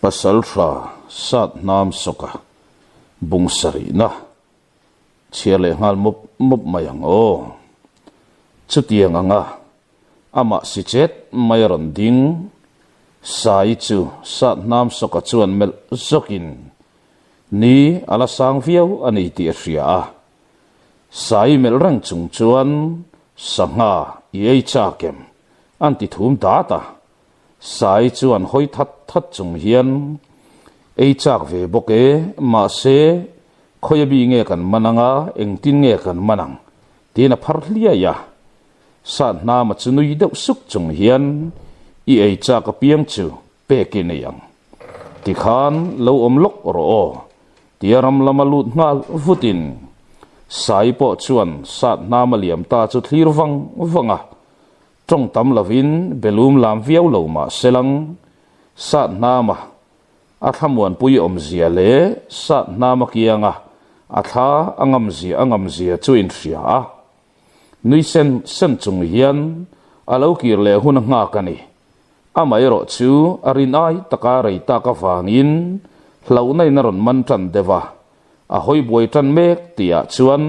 pasal ra sat nam soka bung sari na chiale ngal mup mayang o chutiang anga ama si chet mayron ding sai chu sat nam soka chuan mel zokin ni ala sang viau ani ti ria sai mel rang chung chuan sanga ye cha kem anti thum data sai chuan hoi that chung hian ei chak ve boke ma se khoya bi nge kan mananga engtin nge kan manang tina pharhlia ya sa na ma chunui deuh suk chung hian i ei chak piang chu pe ke ne yang ti khan lo om lok ro tiaram lamalut ngal vutin sai po chuan sat na ma liam ta chu thlir wanga trong tam lovin belum lam viau lo ma selang sat na ma athamuan pui om zia le sat na ma kianga atha angam zia chu in ria nui sen chung hian alo kir le hun nga kani amai ro chu arinai taka rei ta ka wangin hlau nai naron man tan dewa a hoi boi tan mek tia chuan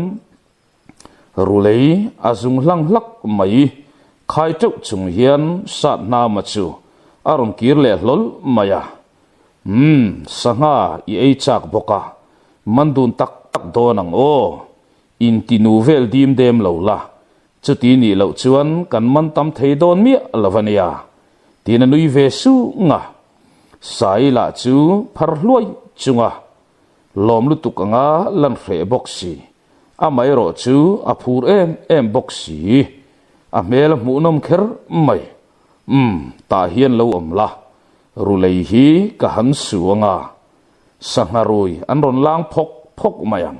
rulei azung hlang hlak mai khai tuk chung hian sat na ma chu aron kir le hlol maya sanga i ei chak boka mandun tak donang o in tinu vel dim dem lo la chuti ni lo chuan kan man tam thei don mi lavania tina nui ve su nga sai la chu phar hloi chunga lom lu tukanga lan hre boxi amai ro chu aphur em boxi a mel mu nom kher mai ta hian lo om la rulei hi ka han suanga sangarui anron lang phok mayang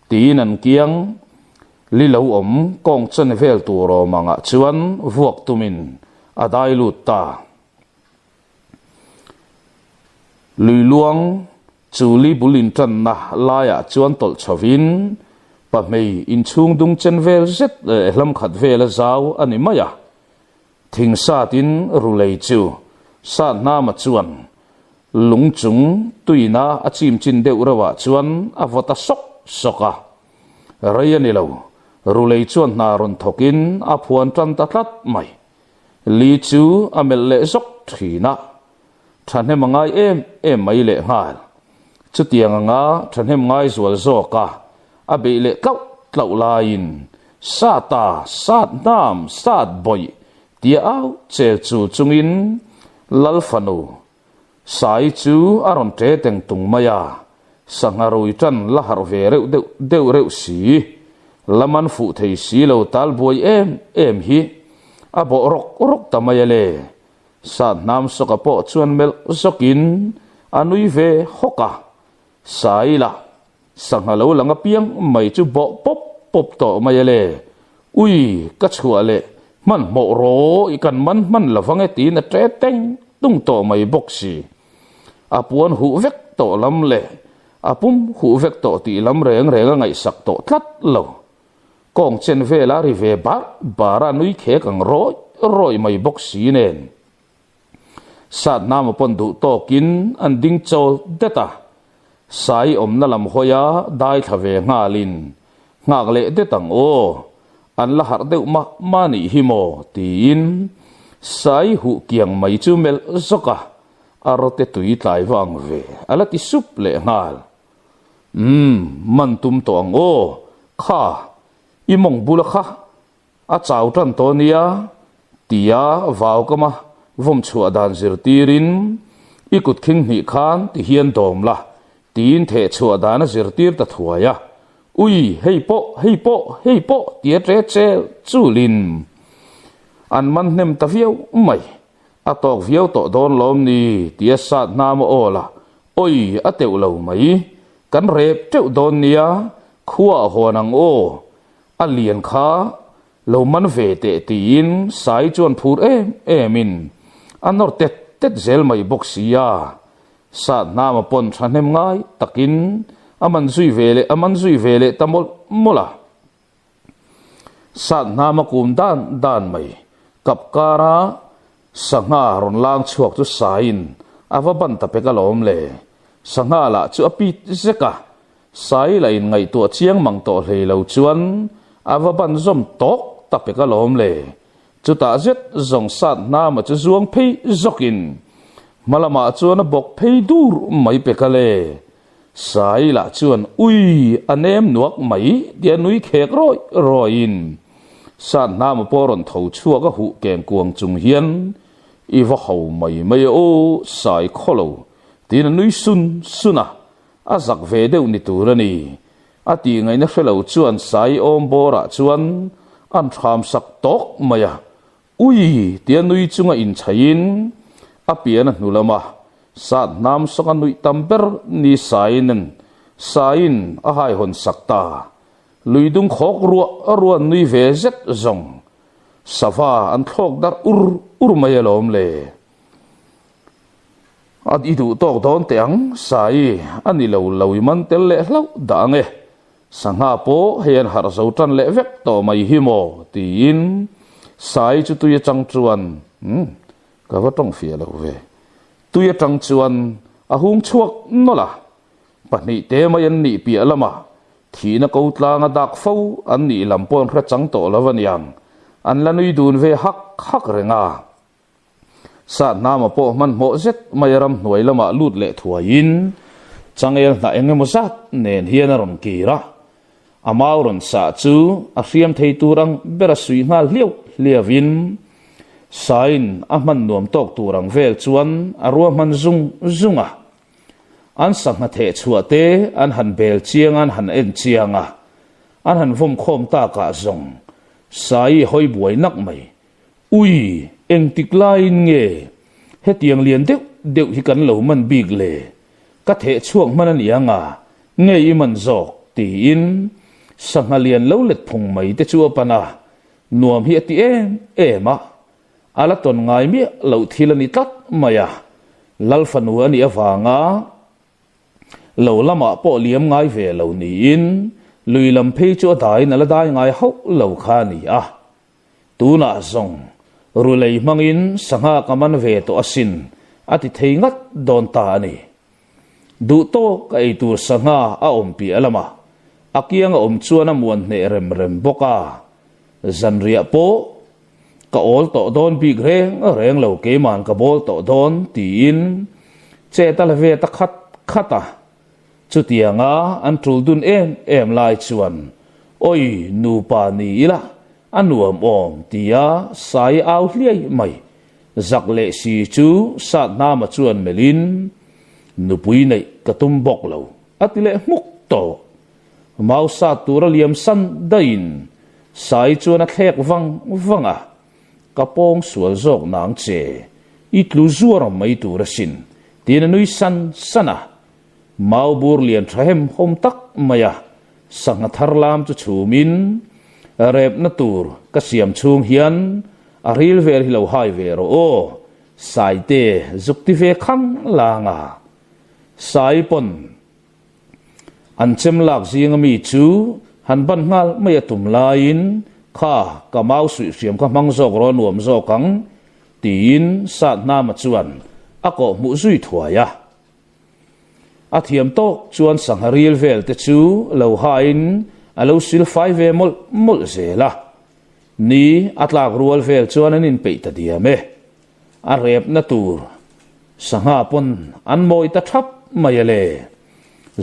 tin an kiang li lo om kong chen vel tu ro manga chuan vuak tumin adai lut ta lui luang chuli bulin tan na laya chuan tol chavin pa mei in chung dung chen vel zet hlam khat vel zau ani maya thing sa tin rulei chu sa na ma chuan lung chung tuina achim chin deuh rawa chuan avota soka rayani lo rulei chuan na ron thokin a phuan tan ta tlat mai li chu amel le zok thina thane mangai em mai le ngal chutiang anga thane mangai zual zoka abe le kau tlau lain sat nam sat boy tia au chel chu chungin lalfanu sai chu aron te teng tung maya sangarui tan la har ve deu reu si laman fu thei si lo tal boy em hi abo rok tamayale sat nam soka po chuan mel zokin anui ve hoka sai la sanghalo langa piang mai chu bo pop to mayale ui ka chua le man mo ro ikan man lawange ti na tre teng tung to mai boxi apuan hu vek to lam le apum hu vek to ti lam reng ngai sak to tlat lo kong chen ve la ri ve bara nui khe kang roi mai boxi nen sat nam pon du to kin an ding chol deta sai om na lam hoya dai thave ngalin ngak le de tang o an la har deuh ma ni hi mo tin sai hu kiang mai chu mel zoka arote tui tlai wang ve ala ti sup le ngal man tum to ang o kha imong bula kha a chau tan to nia tia vaw kama vom chua dan zir tirin ikut khing ni khan ti hian dom la tin the chua dan zir tir ta thuaya ui hei po tia tre che chulin an man nem ta viau mai atok viau to don lom ni tia sat nam ola oi ateu lo mai kan rep teu don nia khuwa honang o alian kha lo man ve te tin sai chon phur emin anor tet zel mai boxia sat nam pon thanem ngai takin aman zui vele tamol mola sat nama kum dan mai kapkara sanga ron lang chuak tu sain ava ban ta peka lom le sanga la chu apit zeka sai la in ngai to chiang mang to hlei lo chuan ava ban zom tok ta peka lom le chu ta zet zong sat na ma chu zuang phei zokin malama chuan bok phei dur mai peka le sai la chuan ui anem nuak mai dia nui khek roi roin san na ma poron tho chua ka hu keng kuang chung hian i va ho mai mai o sai kholo tin nui sun suna a zak ve deuh ni turani ati ngai na felo chuan sai om bora chuan an tham sak tok maya ui tian nui chunga in chain apian nulama sat nam sokan nui tamper ni sainen sain a hai hon sakta luidung khok ruan nui ve zet zong safa an thok dar ur mayalom le at idu tok don teang sai ani lo man tel le hlau dange sanga po hian har zo tan le vek to mai hi mo tin sai chu tu ye chang chuan ka va tong fia lo ve tu ye chang chuan a hung chuak no la pani te mai an ni pi alama thina ko tlanga dak fo an ni lampon khra chang to lawan yang an lanui dun ve hak renga sa nama po man mo zet mayaram hnuai lama lut le thuain changel na engemaw zat nen hian a ron kira amau ron sa chu a hriam thei turang bera sui ngal liavin sain a man nuam tok turang vel chuan a ruam man zunga an sangha the chuate an han bel chiang an han en chianga an han vom khom ta ka zong sai hoi buai nak mai ui eng tiklain nge hetiang lian deuh hi kan lo man big le ka the chuak man an ianga nge i man zok ti in sangha lian lo let phung mai te chu pana nuam hi ati ema ala ton ngai mi lo thilani tat maya lalfanu ani awanga lo lama po liam ngai ve lo ni in luilam phei chu dai na la dai ngai ho lo kha ni a tu na zong rulei mangin sanga kaman ve to asin ati theingat don ta ni du to kai tu sanga a ompi alama akiang om chuana muan ne rem boka zanria po ka ol to don bi reng lo ke man ka bol to don tin che tal ve ta khata chutianga an truldun em lai chuan oi nu pa ni ila anuam om tia sai au hliai mai zak le si chu sat na ma chuan melin nupui nei katum bok lo atile muk to mau sa tur liam san dain sai chuan a thek wanga kapong sual zok nang che itlu zuar mai tur sin tin nui sana mau bur lian thahem hom tak maya sanga tharlam chu chumin rep na tur ka siam chung hian a ril ver hi lo hai ve ro o sai te zukti ve khang langa sai pon an chem lak zinga mi chu han ban ngal mai atum lain kha ka mau sui siam ka mang zok ro nuam zo kang tin sat na ma chuan ako mu zui thuaya a thiam to chuan sang ril vel te chu lo hain alo sil fai ve mol zela ni atlak rual vel chuan anin peita diame a rep na tur sanga pon an moi ta thap mayale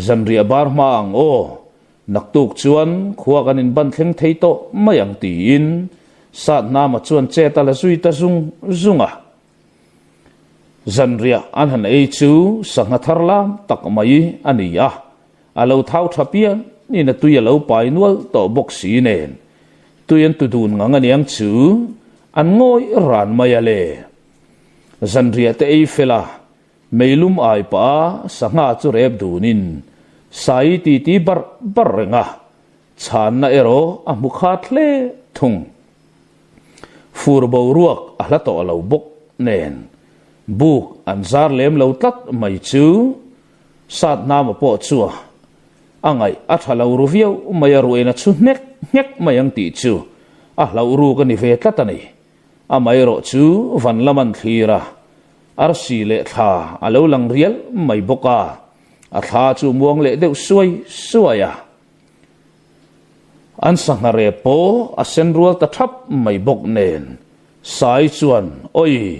zanria bar mang o naktuk chuan khuwa kanin ban thleng thei to mayang tin sat na ma chuan che tala zui ta zunga zanria an han ei chu sanga tharlam tak mai ania alo thau thapia ni na tuya lo pai nual to box si nen tuyan tu dun nga nganiang chu an ngoi ran mayale zanria te ei fela meilum ai pa sanga chu rep dunin sai ti bar renga chan na ero a mukhat le thung fur bo ruak a hla to lo bok nen buk an zar lem lo tat mai chu sat na ma po chu angai a thalo ruviau maya ruena chu nek mayang ti chu a hlau ru ka ni ve tlatani a mai ro chu van laman thira arsi le tha alo lang rial mai boka a tha chu muang le deuh suai suaya an sangare po a senrual ta thap mai bok nen sai chuan oi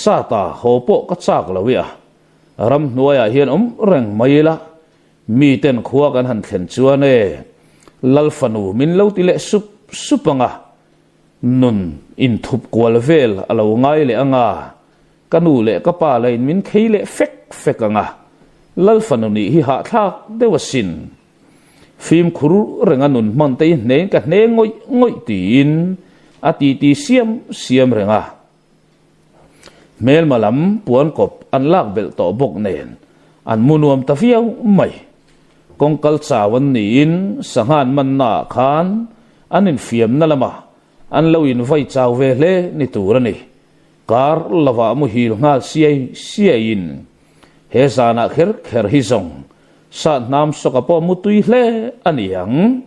sata hopo ka chak lawia ram nuaya hian reng maila mi ten khuwa kan han thlen chuan e lalfanu min lo ti le supanga nun in thup kwal vel alo ngai le anga kanu le kapa le min kheile fek anga lalfanu ni hi ha thak dewasin phim khuru renga nun man te ne ka ne ngoi tin ati ti siam renga mel malam puan kop an lak bel to bok nen an munuam ta fiau mai kongkal chawan ni in sangan man na khan anin fiam na lama an lo in vai chaw ve le ni turani kar lawa mu hil ngal siai in he sana kher hi zong sa nam soka po mutui hle aniang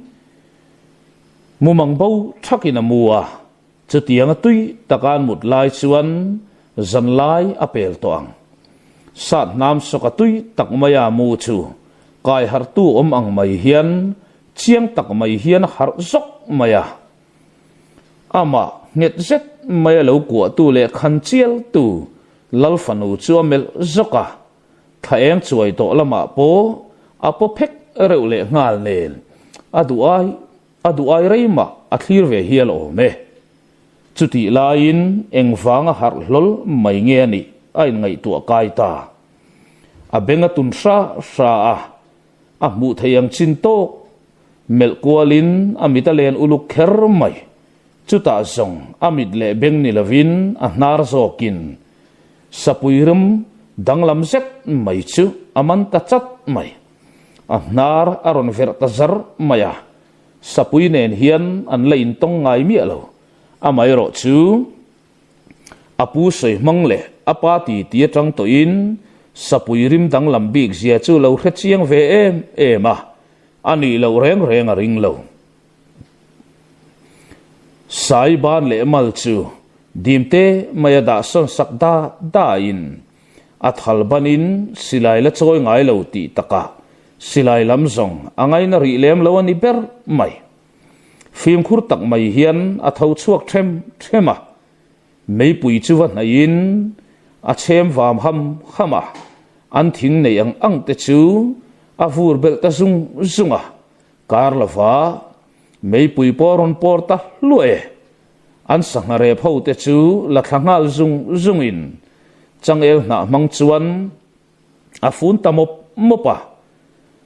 mumang bau thakina muwa chutiang tui takan mut lai chuan zan lai apel toang sa nam soka tui takmaya mu chu kai har tu ang mai hian chiang tak mai hian har zok maya ama nget zet maya lo kwa tu le khan chial tu lalfanu chu mel zoka thaeng chuai to lama po apo phek reu le ngal nen adu ai reima athlir ve hial o me chuti lain engwanga har lol mai nge ni ai ngai tu kai ta abenga tun sa a mu thayang chin to mel kwalin amita len uluk kher mai chuta zong amit le beng ni lavin a nar zokin sapuirum danglam zet mai chu aman ta chat mai a nar aron ver ta zar maya sapui nen hian an lein tong ngai mi alo amai ro chu apu soi mangle apa ti tang to in sapui rim dang lam big zia chu lo khet chiang ve ema ani lo reng a ring lo sai ban le mal chu dimte maya da son sakda da in athal banin silai la choi ngai lo ti taka silai lam zong angai na ri lem lo ani ber mai phim khur tak mai hian athau chuak thema mei pui chu wa na in a chem vam hama an thing nei ang te chu a vur bel ta zunga kar lava mei pui poron porta lue an sangare phau te chu la thangal zungin chang el na mang chuan a fun tamop mopa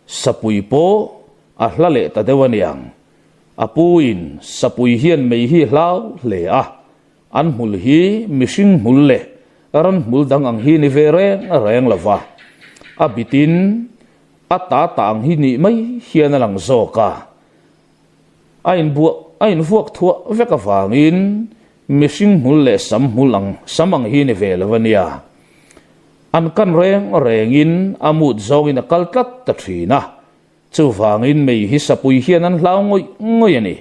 sapui po a hlale ta dewaniang apuin sapui hian mei hi hlau le a an mul hi mishing mul le ran mul dang ang hi ni vere reng lava abitin ata tang hi ni mai hian lang zoka ain vuak thua veka wangin mishing mul le samang hi ni ve lavania an kan rengin amut zongin a kaltlat ta thina chu wangin mei hi sapui hian an hlau ngoi ani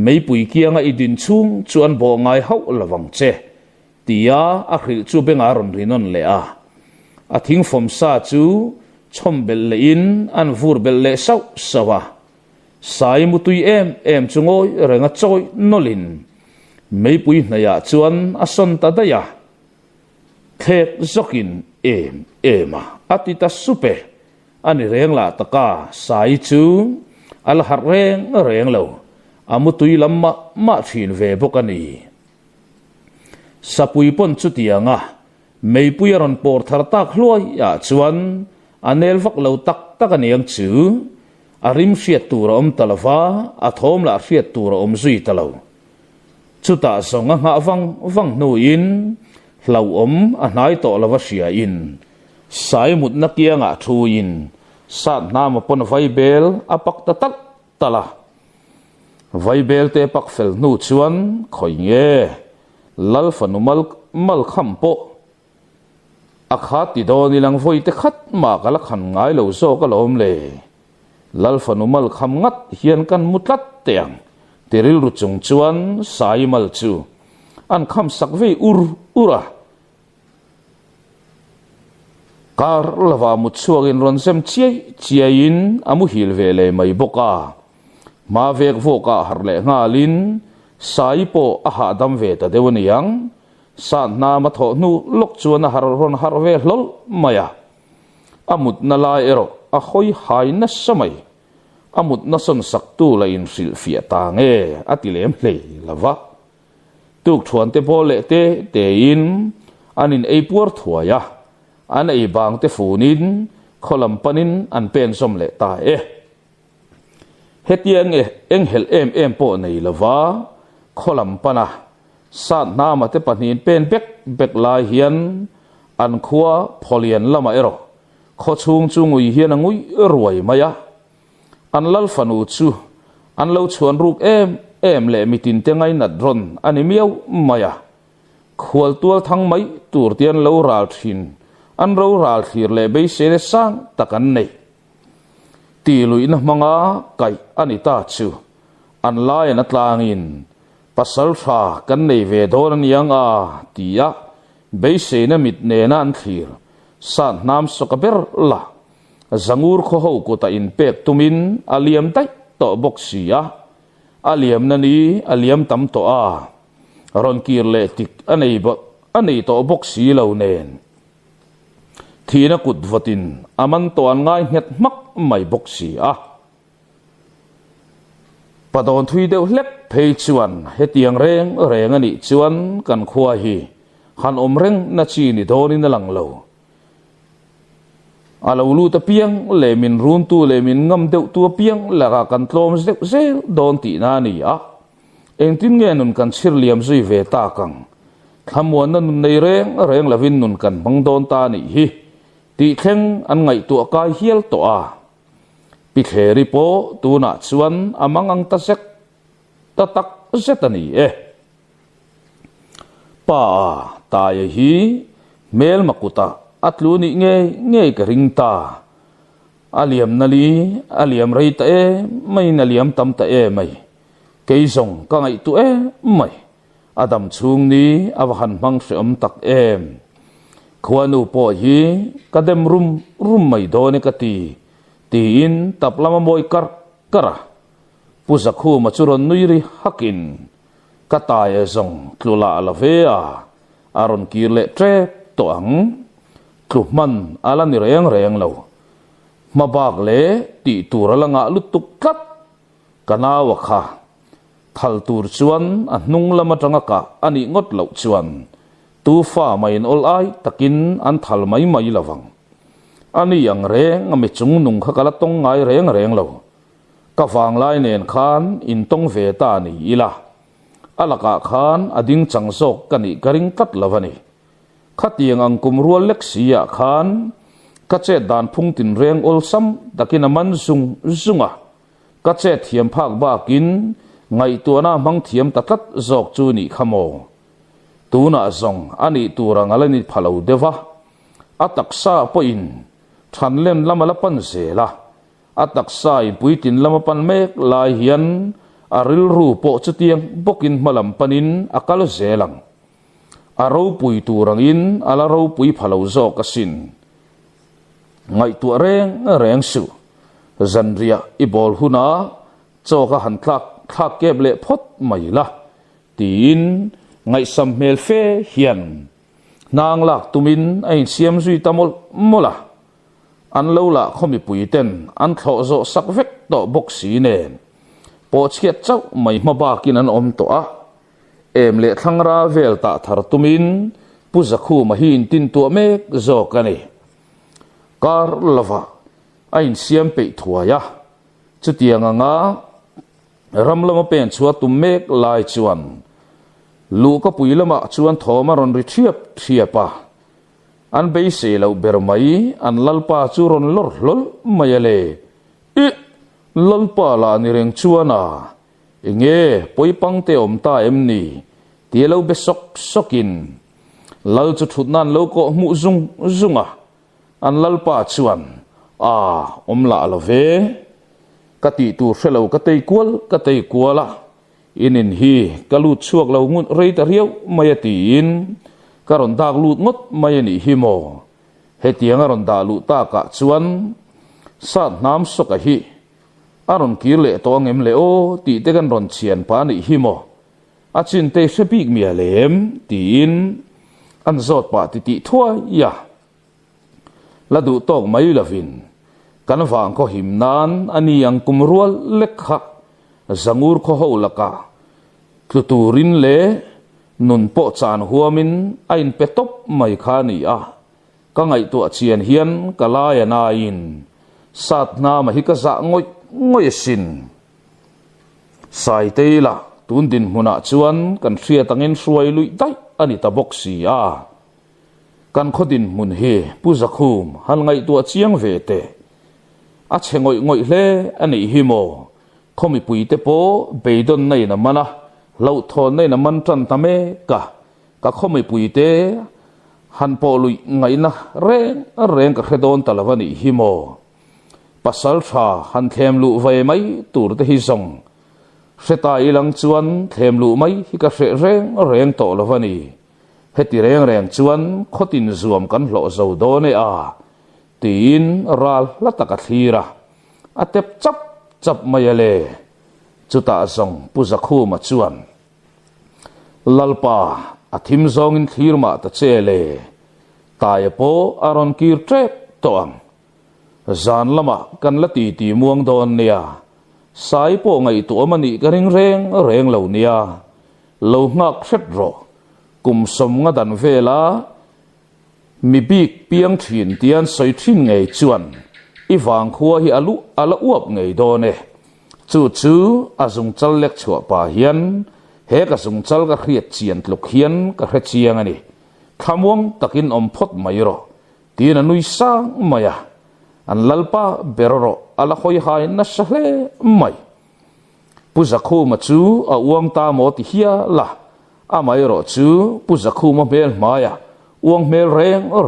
mei pui kianga idin chung chuan bo ngai hau lawang che tia a hril chu benga ron rinon le a thing fom sa chu chom bel le in an vur bel le sawa sai mutui em chungoi renga choi nolin mei pui hnaya chuan a son ta daya thek zokin ema atita supe ani reng la taka sai chu al har reng lo amutui lamma ma thin ve bokani sapui pon chutianga mei puyaron por thar tak hloi ya chuan anel vak lo tak aniang chu arim hriat tur om talawa athom la hriat tur om zui talo chuta songa nga wang nu in hlau om a hnai to lawa hria in sai mut na kianga thu in sat nama pon vaibel apak tatak tala vaibel te pak fel nu chuan khoi nge lalfanu mal khampo akhat ti do ni lang voi te khat ma kala khan ngai lo zo ka lom le lalfanu mal kham ngat hian kan mutlat teang teril ru chung chuan sai mal chu an kham sak ve ura kar lava mut chuangin ron sem chiain amu hil ve le mai boka ma vek voka harle ngalin sai po a ha dam ve ta dewaniang sa na ma tho nu lok chuan har ron har ve hlol maya amut na lai ero a khoi hai na samai amut na son sak tu la in sil fia ta nge atilem hlei lava tuk thuan te pole te in anin ei puar thuaya an ei bang te funin kholam panin an pen som le ta hetiang eng hel em po nei lova kholam pana sa nama te panin pen bek lai hian an khuwa pholian lama ero kho chung ui hian angui ruai maya an lal fanu chu an lo chuan ruk em le mitin te ngai nat ron ani miau maya khwal tual thang mai tur tian lo ral thin an ro ral thir le be se le sang takan nei ti luin manga kai ani ta chu an lai na tlangin pasal tha kan nei ve dor an yang a tia be se na mit ne na an thir san nam sokaber la zangur kho ho ko ta in pek tumin aliam tai to boxia aliam nani aliam tam to a ron kir le tik anei to boxi lo nen thina kut votin aman to an ngai het mak mai boxi a padon thui deuh hlek phei chuan hetiang reng ani chuan kan khuwa hi han om reng na chi ni donin na lang lo alo lu ta piang le min run tu le min ngam deuh tu piang la ka kan tlom se don ti na ni a eng tin nge nun kan chir liam zui ve ta kang thamwan na nun nei reng lavin nun kan bang don ta ni hi ti thleng an ngai tu kai hial to a pi kheri po tu na chuan amang ang ta sek ta tak zetani pa ta ye hi mel makuta atlu ni nge ka ring ta aliam nali aliam rei ta mai naliam tam ta mai kei zong ka ngai tu mai adam chung ni awahan mang sem tak khwanu po hi kadem rum mai do ne ka ti in taplama moi kara pusakhu machuron nuiri hakin kataya zong tlula lavea aron kirle tre to ang tluman ala ni reng lo mabak le ti turalanga lutuk kat kanawa kha thal tur chuan anung lama tanga ka ani ngot lo chuan tu fa mai ol ai takin an thal mai lawang ani yang reng ame chung nung kha kala tong ngai reng lo ka wang lai nen khan in tong ve ta ni ila alaka khan ading changsok kani garing kat lavani khatiang angkum rual leksia khan kache dan phung tin reng ol sam takin aman zunga kache thiam phak ba kin ngai tuana mang thiam tatat zok chu ni khamo tuna zong ani turang alani phalo dewa ataksa po in thanlem lamalapan zela ataksa i puitin lamapan mek lai hian aril ru po chutiang bokin malam panin akal zelang aro pui turang in ala ro pui phalo zo kasin ngai tu reng su zanria ibol huna choka han thak keble phot maila tin ngai sam mel fe hian nang lak tumin ai siam zui tamol mola an lo la khomi puiten an thlo zo sak vek to boxi nen po chiat chau mai ma ba kin an om to a em le thangra vel ta thar tumin puzakhu mahin tin tu mek zo kani kar lava ain siam pe thuaya chutianga nga ramlama pen chua tum mek lai chuan lu ka puilama chuan thoma ron ri thiapa an be se lo bermai an lalpa chu ron lol mayale lalpa la ni reng chuana enge poipang te om ta emni ti lo be sokin lal chu thutnan lo ko mu zunga an lalpa chuan om la love kati tu felo katei kuala inin hi kalut chuak lo ngun rei ta riau mayati in karon dak lut ngot mayani hi mo he tiang aron da lu ta ka chuan sat nam soka hi aron kir le to ngem le o ti te kan ron chian pa ni hi mo achin te shepik mi alem tin an zot pa ti thua ya la du tok mai lavin kan wang ko him nan ani ang kumrual lekha zangur ko ho laka tuturin le nun po chan huamin ain petop mai khani a ka ngai tu chian hian kala ya na in sat na ma hi ka za ngoi sin sai te la tun din huna chuan kan hria tangin suai lui dai ani ta boxi a kan khodin mun he puzakhum hal ngai tu chiang ve te a chengoi ngoi hle ani hi mo khomi pui te po beidon nei na mana lo thon nei na man tran ta me ka khomi pui te han po lui ngai na reng ka khedon talawani hi mo pasal tha han thlem lu ve mai tur te hi zong seta ilang chuan thlem lu mai hi ka reng to lawani heti reng chuan khotin zuam kan hlo zo do ne a tin ral lataka thira atep chap mayale chuta zong puzakhu ma chuan lalpa athim zong in thirma ta chele tai po aron kir trek toang zan lama kan lati ti muang don nia sai po ngai tu mani ka reng lo nia lo ngak khet ro kum som nga dan vela mi bik piang thin tian soi thin ngei chuan i wang khuwa hi ala uap ngei do ne chu azung chal lek chua pa hian he ka zung chal ka khriat chian tluk hian ka khre chiang ani khamwang takin om phot mai ro tin anui sang maya an lalpa beroro ala khoi hai na sahle mai puzakhu ma chu a uang ta mo ti hia la a mai ro chu puzakhu ma bel maya uang mel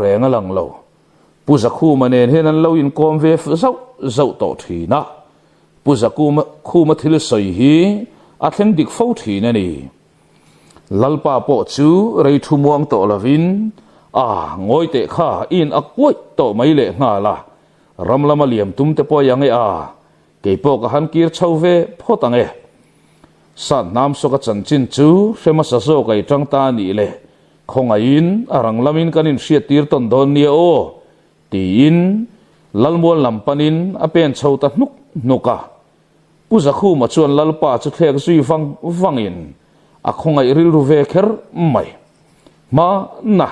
reng alang lo puzakhu ma nen hen an lo in kom ve fu zau to thina puzakhu ma thil soi hi a thleng dik fo thina ni lalpa po chu rei thu muang to lovin a ngoi te kha in akwai to mai le nga la ramlama liam tum te po yang e a ke po ka han kir chauve photange san nam so ka chan chin chu fema sa so kai tang ta ni le khonga in arang lamin kanin hria tir ton don ni o tin lalmol lampanin apen chauta nuka puzakhu ma chuan lalpa chu thlek zui wangin a khonga iril ru ve kher mai ma na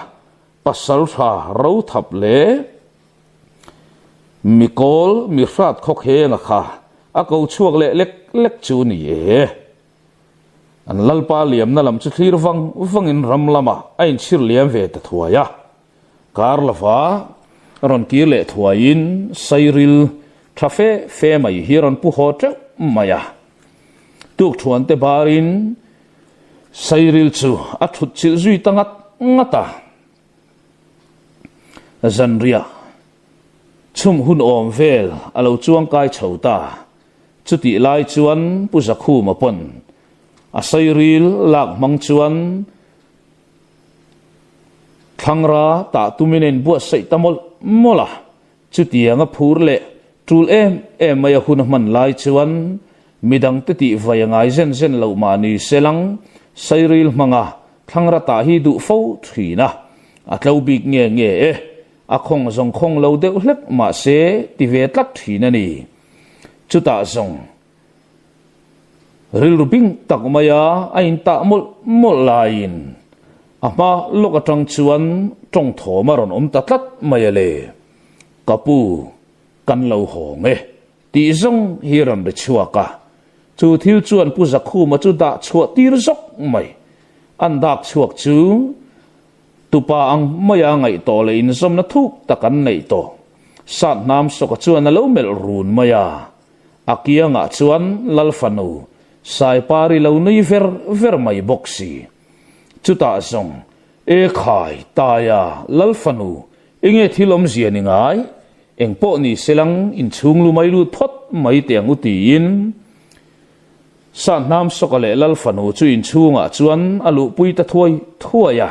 pasal tha ro thap le mikol mi hrat khok he nga kha a ko chuak le lek chu ni e an lalpa liam na lam chu thlir wangin ramlama ain chir liam ve ta thuaya karlawa ron ki le thuain sairil trafe fe mai hiron pu hot maya tuk thuan te barin sairil chu a thut chil zui tangat ngata zanria chum hun om vel alo chuang kai chhota chuti lai chuan puzakhu ma pon a sairil lak mang chuan thangra ta tuminen bu sei tamol mola chuti anga phur le tul em maya hun man lai chuan midang te ti vayangai zen lo mani selang sairil manga thangra ta hi du fo thina atlo big nge a khong zong khong lo de hlek ma se ti ve tlat thina ni chuta zong ril ruping tak maya ain ta mol lain ama loka tang chuan tong tho maron ta tlat maya le kapu kan lo hong ti zong hiram de chuaka chu thil chuan puzakhu ma chu da chua tir zok mai an dak chuak chu tupa ang maya ngai to le in som na thuk takan nei to sat nam so ka chuan lo mel run maya akia nga chuan lalfanu sai pari lo nei ver mai boxi chuta zong e khai taya lalfanu inge thilom ziani ngai engpo ni selang in chung lu mai lu thot mai tiang uti in san nam sokale lalfanu chu in chunga chuan alu pui ta thuaya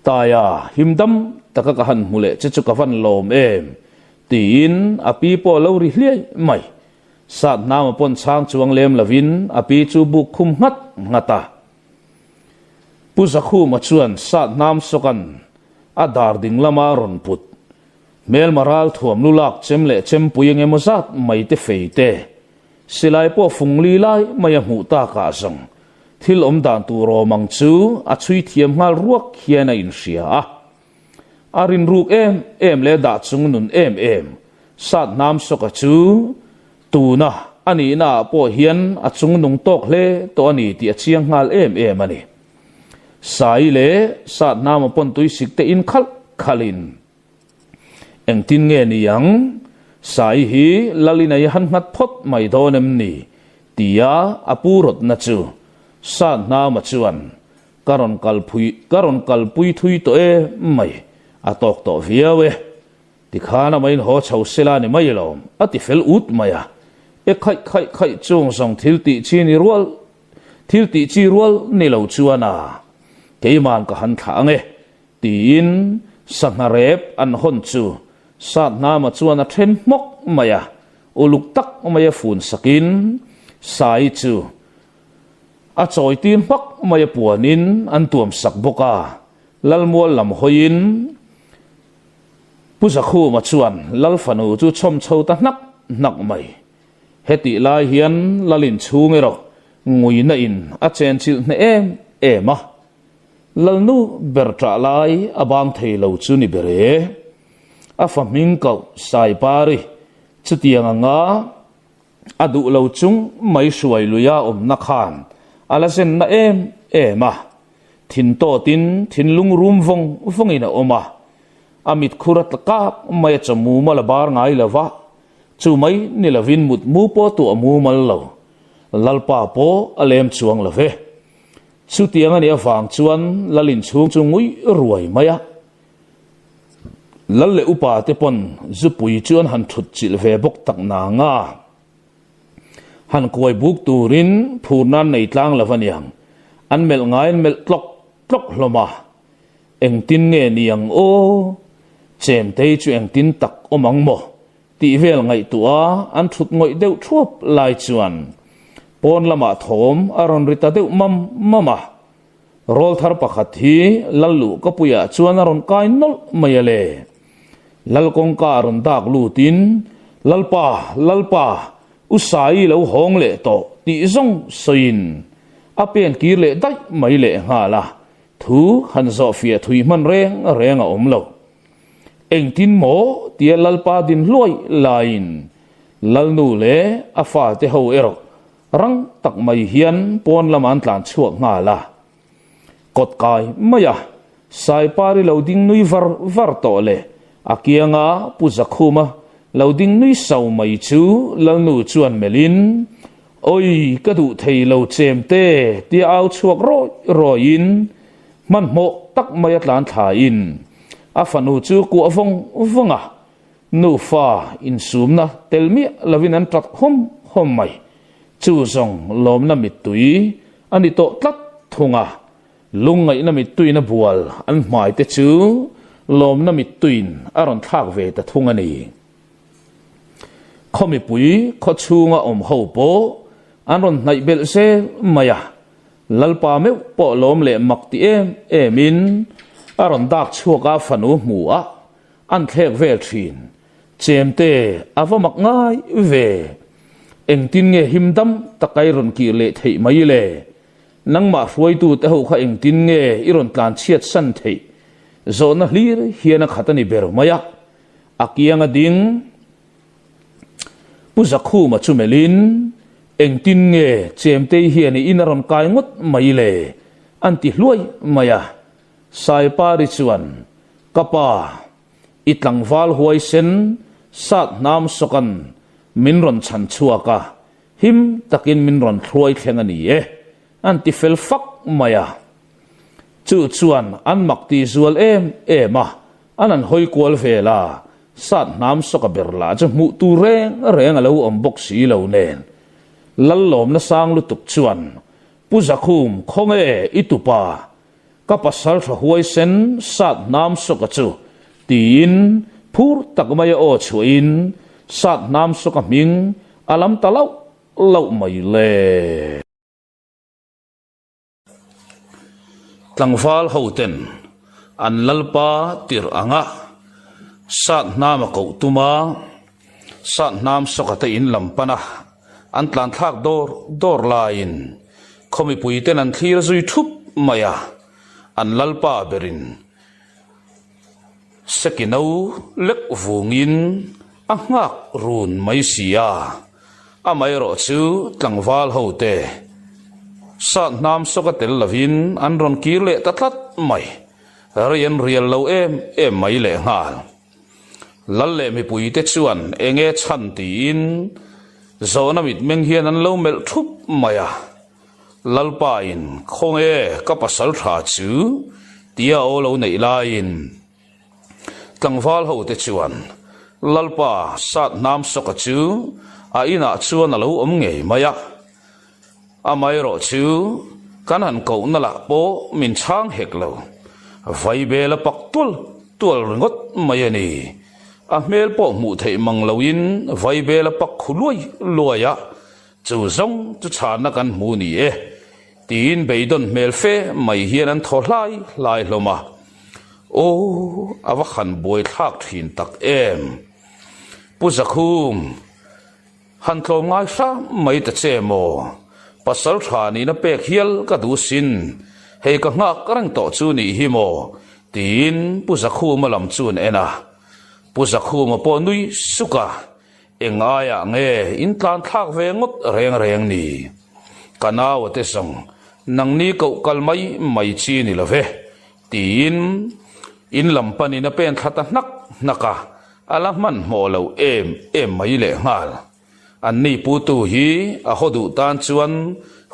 taya himdam taka ka han mule chu ka van lom em tin api po lo ri hliai mai sat nam pon chang chuang lem lavin api chu buk khum ngata pusakhu ma chuan sat nam sokan adar ding lama ron put mel maral thuam lulak chemle chem puyeng emosat mai te feite silai po fungli lai maya mu ta ka sang thil om dan tu ro mang chu a chui thiam ngal ruak khiana in sia arin ruk em le da chung nun em sat nam soka chu tu na ani na po hian a chung nung tok le to ani ti a chiang ngal em ani sai le sat nam pon tui sik te in khalin eng tin nge ni yang sai hi lalina ya han mat phot mai donem ni tia apurot na chu sat nam chuan karon kal pui thui to mai atok to viawe ti khana main ho chau sela ni mai lom ati fel ut maya e khai chung song thil ti chi rual ni lo chuana keiman ka han thange tin sangarep an hon chu sat nama chuan a then mok maya uluk tak maya fun sakin sai chu a choi tin mak maya puanin an tuam sak boka lalmual lam hoin pusakhu ma chuan lalfanu chu chom chho ta nak mai heti lai hian lalin chungero ngui na in a chen chil ne ema lalnu bertra lai abang theilo chu ni bere a faming ko sai pari chutianga nga adu lo chung mai suai luya na khan ala sen na ema thin to thin lung rum vong ina oma amit khurat ka mai chamu mal bar ngai lawa chu mai ni lavin mut mu po tu amu mal lo lalpa po alem chuang lave chu tiang ani awang chuan lalin chung chungui ruai maya lalle upa te pon zupui chuan han thut chil ve bok tak na nga han koi buk turin phurnan nei tlang lavaniang an mel ngai mel tlok hloma eng tin nge niang o chem te chu eng tin tak omang mo ti vel ngai tua an thut ngoi deuh thuap lai chuan pon lama thom aron rita deuh mama rol thar pakhat hi lallu kapuya chuan aron kai nol mayale lalkong ka aron dak lutin lalpa usai lo hong le to ti zong soin apen kir le dai mai le ngala thu han zo fia thui man reng a omlo eng tin mo tia lalpa din loi lain lalnu le afa te ho ero rang tak mai hian pon laman tlan chuak ngala kot kai maya sai pari loading nui var to le akianga puzakhuma loading nui sau mai chu lalnu chuan melin oi ka du thei lo chem te ti au chuak roin man mo tak mai atlan tha in afanu chu ku avonga nu fa in sumna telmi lavin an trak hom mai chu zong lom na mitui ani to tlat thunga lungai na mitui na bual an mai te chu lom na mituin aron thak ve ta thunga ni khomi pui kho chunga om ho po aron nai bel se maya lalpa me po lom le makti emin aron dak chuaka fanu mua an thek vel thin chemte avamak ngai ve engtin nge himdam takai ron ki le thei mai le nangma hruai tu te ho kha engtin nge iron tlan chiat san thei zona hlir hiana khatani ber maya akianga ding puzakhu ma chumelin engtin nge chemte hiani inaron kai ngot mai le anti hluai maya sai pari chuan kapa itlangwal huai sen sat nam sokan minron chan chuaka him takin minron thruai thlengani anti fel fak maya chu chuan an makti zual ema anan hoi kwal vela sat nam soka berla chu mu tu reng alo om bok si lo nen lallom na sang lu tuk chuan puzakhum khonge itupa kapasal huai sen sat nam soka chu tin phur tak mai o chuin sat nam so ka ming alam talau lo mai le tlangwal hoten an lalpa tir anga sat nam ko tuma sat nam so ka te in lampana an tlan thak dor lain khomi puiten an thlir zui thup maya an lalpa berin sekinau lek vungin angak run mai sia amai ro chu tlangwal hote sat nam soka tel lavin an ron kir le tatlat mai rian rial lo em mai le ngal lal le mi puite chuan enge chan ti in zona mit meng hian an lo mel thup maya lalpa in khong e ka pasal tha chu tia o lo nei lain tlangwal hote chuan lalpa sat nam soka chu a ina chuan alo om ngei maya amai ro chu kan han ko na la po min chang hek lo vai bela pak tul ngot mai ani a mel po mu thei mang lo in vai bela pak khuloi loya chu zong chu chana kan mu ni e tin beidon mel fe mai hian an tholai lai hloma o awa khan boi thak thin tak em puzakhum han thlom ngai sa mai ta chemo pasal thani na pek hial ka du sin hei ka nga karang to chu ni hi mo tin puzakhum lam chun ena puzakhum po nui suka engaya nge in tlan thak ve ngot reng ni kanaw te song nang ni ko kalmai mai chi ni love tin in lampani na pen thata naka alahman molo em mai le ngal an ni pu tu hi a hodu tan chuan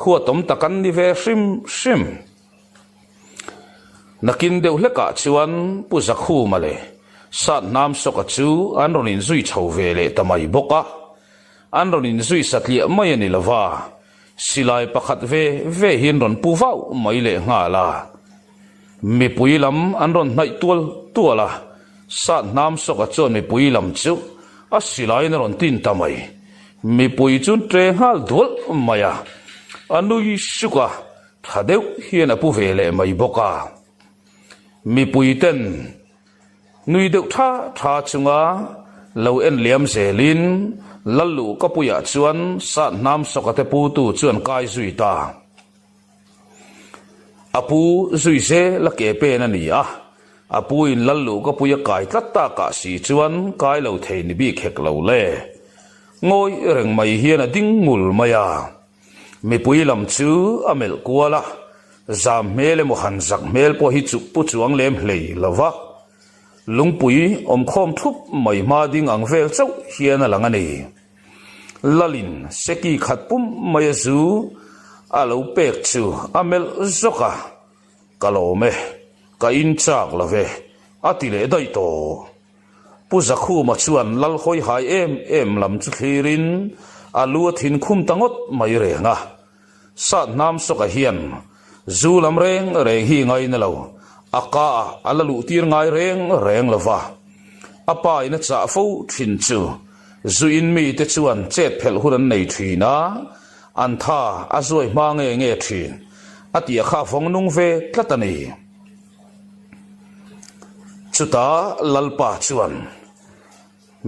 khuwa tom takan ni ve shim nakin deuh hleka chuan puzakhu male sat nam soka chu an ronin zui chho ve le tamai boka an ronin zui satlia mai ani lova silai pakhat ve hin ron pu vau mai le ngala mi puilam an ron nai tuala sat nam soka chon mi puilam chu a silai na ron tin tamai mi pui chun tre hal dol maya anui suka thadeu hian apu vele mai boka mi pui ten nui deuh tha chunga lo en liam zelin lallu kapuya chuan sat nam sokate pu tu chuan kai zui ta apu zui se la ke pe na ni a apu in lallu kapuya kai tlatta ka si chuan kai lo thei ni bi khek lo le ngoi reng mai hian a ding mul maya mi pui lam chu amel kuala zam mele mo han zak mel po hi chu pu chuang lem hlei lova lungpui om khom thup mai ma ding ang vel chau hian a lang ani lalin seki khat pum mai zu alo pek chu amel zoka kalome ka in chak love atile dai to puzakhu ma chuan lal khoi hai em lam chu thlirin alu thin khum tangot mai re nga sat nam soka hian zu lam reng hi ngai na lo aka alalu tir ngai reng lova apa ina cha fo thin chu zu in mi te chuan chet phel huran nei thina an tha azoi ma nge thin atia kha phong nung ve tlatani chuta lalpa chuan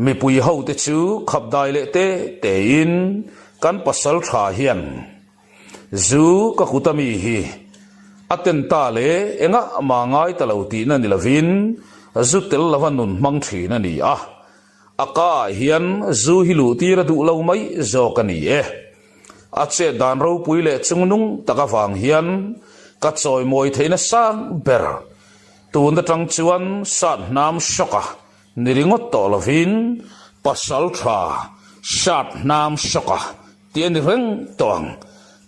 mi pui ho te chu khap dai le te in kan pasal tha hian zu ka kutami hi aten ta le enga mangai talauti na nilavin zu tel lavanun mang thi na ni a aka hian zu hilu tira du lo mai zo kani e ache dan ro pui le chungnung taka wang hian ka choi moi theina sang ber tun da tang chuan sat nam shoka niringot to lovin pasal tha sat nam shoka tien reng tong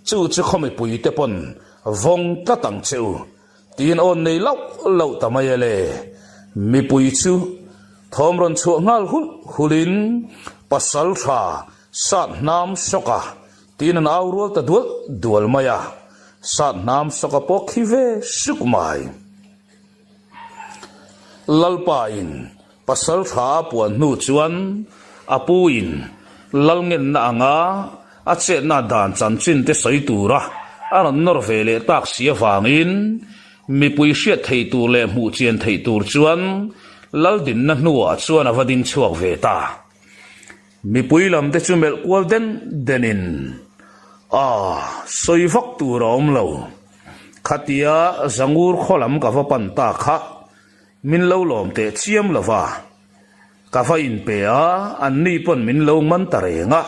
chu khomi pui te pon vong ta tang cheu tin on nei lo tamayele mi pui chu thomron chu ngal hulin pasal tha sat nam shoka tin an aurul ta dual maya sat nam soka pok hive sukmai lalpa in pasal tha puan nu chuan apu in lalngen na anga a che na dan chan chin te soi tura aron nor vele tak sia wangin mi pui hriat thei tur le mu chen thei tur chuan lal din na hnuwa chuan avadin chuak ve ta mi pui lam te chu mel kwal denin soi vak tur om lo khatia zangur kholam ka va pan ta kha min lo lom te chiam lova ka fa in pe an ni pon min lo man ta renga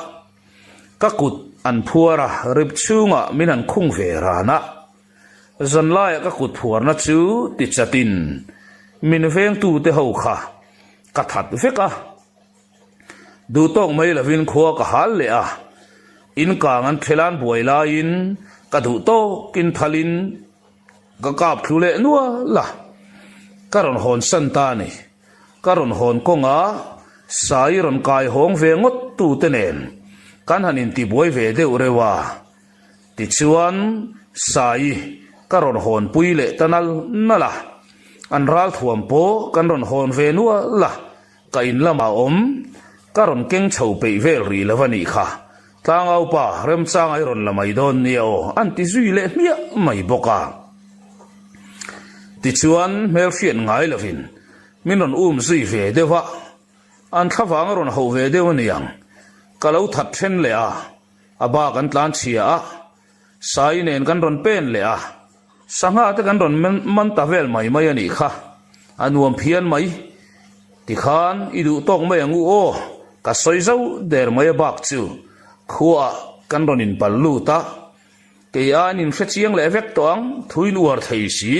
ka kut an phuara rip chunga min an khung ve rana zan lai ka kut phuar na chu ti chatin min veng tu te ho kha ka that veka du tong mai lavin khuwa ka hal le in kang an thelan boila in ka du to kin thalin ka kap thule nuwa la karon hon san ta ni karon hon konga sai ron kai hong ve ngot tu te nen kan hanin ti boi ve de urewa ti chuan sai karon hon pui le tanal nala an ral thuam po kan ron hon ve nuwa la ka in lama om karon keng chho pe vel ri lawani kha tlang au pa rem chang ai ron lamai don ni o an ti zui le mia mai boka ti chuan mel fian ngai lovin min ron zui ve dewa an thawang ron ho ve dewa niang kalau that then le aba kan tlan chia sai nen kan ron pen le sanga te kan ron man ta vel mai mai ani kha anuam phian mai ti khan idu tok mai angu o ka soi zo der mai bak chu khuwa kan ron in pallu ta ke an in hre chiang le vek tong thui nuar thei si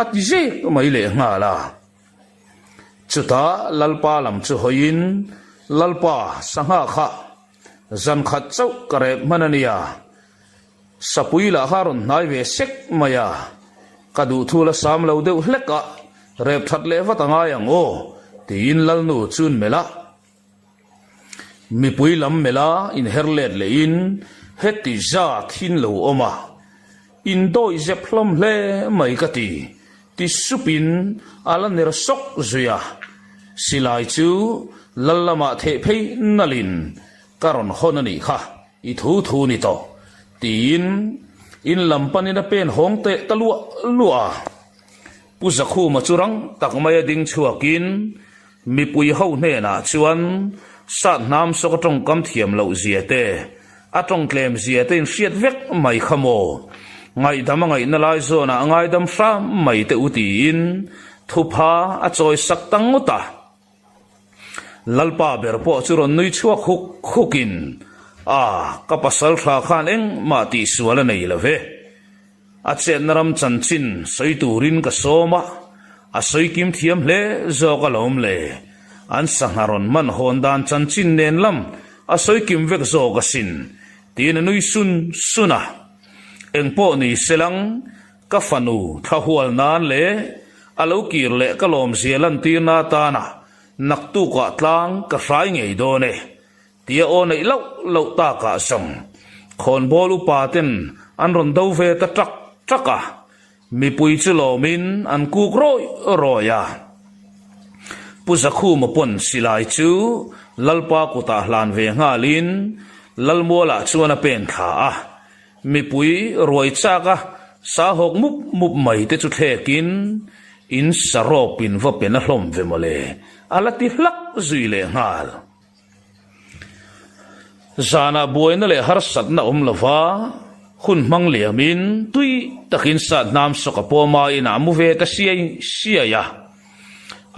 at je mai le nga la chuta lalpa lam chu hoin lalpa sanga kha zan khat chau kare manania sapui la haron nai ve sek maya kadu thula sam lo deu hleka rep that le wa tanga yang o tin lal nu chun mela mi pui lam mela in herlet le in heti za thin lo oma in doi je plom le mai ka ti supin ala ner sok zuya silai chu lallama the phei nalin karon honani kha I thu ni to tin in lampan na pen hong te talua lua puzakhu ma churang takmaya ding chuakin mi pui ho ne na chuan sat nam so ka tong kam thiam lo ziate atong klem ziate in hriat vek mai khamo ngai dama ngai na lai zo na ngai dam fra mai te utin thupa a choi sak tangota lalpa berpo churon nui chuak khukin ka pasal tha khan eng ma ti suala nei lave a chen naram chanchin soi turin ka soma a soi kim thiam hle zo ka lom le an sangaron man hondan chanchin nen lam a soi kim vek zo ka sin tin nui suna engpo ni selang ka fanu thahual nan le alo kir le ka lom zialan tirna ta na naktu ka tlang ka rai ngei do ne tia o nei lo ta ka som khon bolu paten an ron do ve ta traka mi pui chu lo min an ku roya puzakhu mo pon silai chu lalpa ku ta hlan ve ngalin lalmola chuana pen tha mi pui roi chaka sa hok mup mai te chu thekin in saropin va pen hlom ve mole alati hlak zui le ngal zana boina le har sat na lova khun mang liamin tui takin sat nam soka poma ina mu ve ta sia ya